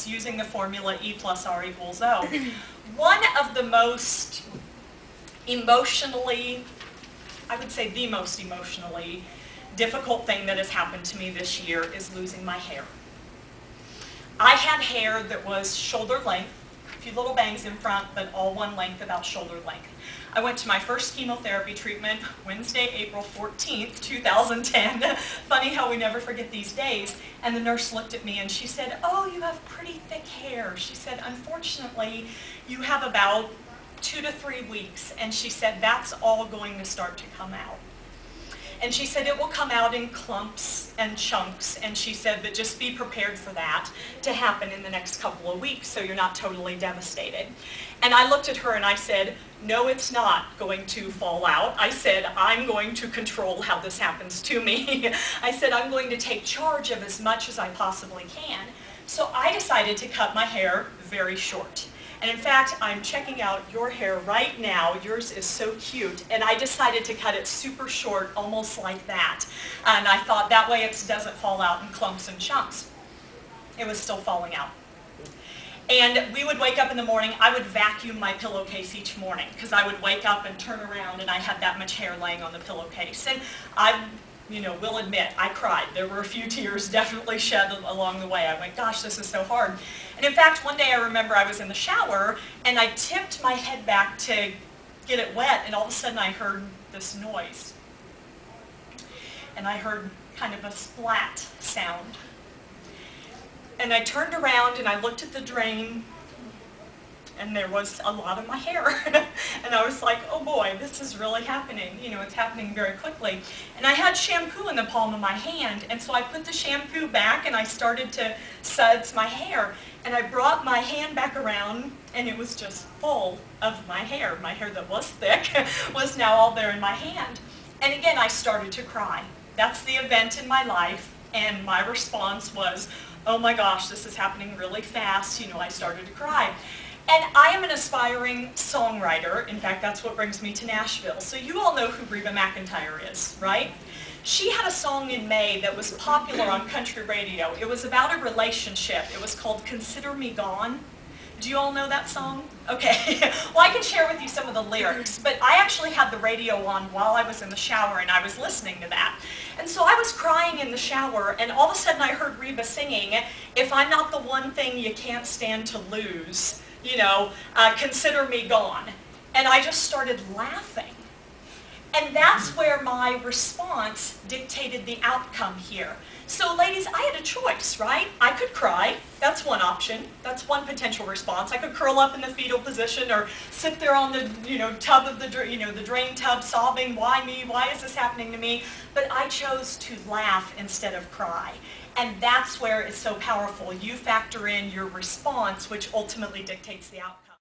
this using the formula E plus R equals O. One of the most emotionally, I would say the most emotionally difficult thing that has happened to me this year is losing my hair. I had hair that was shoulder length, a few little bangs in front, but all one length, about shoulder length. I went to my first chemotherapy treatment Wednesday, April 14th, 2010. Funny how we never forget these days. And the nurse looked at me and she said, "Oh, you have pretty thick hair." She said, "Unfortunately, you have about 2 to 3 weeks." And she said, "That's all going to start to come out." And she said it will come out in clumps and chunks, and she said, but just be prepared for that to happen in the next couple of weeks so you're not totally devastated. And I looked at her and I said, "No, it's not going to fall out." I said, "I'm going to control how this happens to me." I said, "I'm going to take charge of as much as I possibly can." So I decided to cut my hair very short. And in fact, I'm checking out your hair right now. Yours is so cute. And I decided to cut it super short, almost like that. And I thought that way it doesn't fall out in clumps and chunks. It was still falling out. And we would wake up in the morning. I would vacuum my pillowcase each morning because I would wake up and turn around and I had that much hair laying on the pillowcase. And I will admit, I cried. There were a few tears definitely shed along the way. I went, gosh, this is so hard. And in fact, one day I remember I was in the shower and I tipped my head back to get it wet, and all of a sudden I heard this noise. And I heard kind of a splat sound. And I turned around and I looked at the drain, and there was a lot of my hair. And I was like, oh boy, this is really happening. It's happening very quickly. And I had shampoo in the palm of my hand, and so I put the shampoo back and I started to suds my hair. And I brought my hand back around, and it was just full of my hair. My hair that was thick was now all there in my hand. And again, I started to cry. That's the event in my life, and my response was, oh my gosh, this is happening really fast. I started to cry. And I am an aspiring songwriter. In fact, that's what brings me to Nashville. So you all know who Reba McEntire is, right? She had a song in May that was popular on country radio. It was about a relationship. It was called Consider Me Gone. Do you all know that song? Okay. Well, I can share with you some of the lyrics, but I actually had the radio on while I was in the shower, and I was listening to that. And so I was crying in the shower, and all of a sudden I heard Reba singing, "If I'm not the one thing you can't stand to lose, consider me gone." And I just started laughing. And that's where my response dictated the outcome here. So ladies, I had a choice, right? I could cry. That's one option. That's one potential response. I could curl up in the fetal position or sit there on the tub of the drain tub sobbing, why me? Why is this happening to me? But I chose to laugh instead of cry. And that's where it's so powerful. You factor in your response, which ultimately dictates the outcome.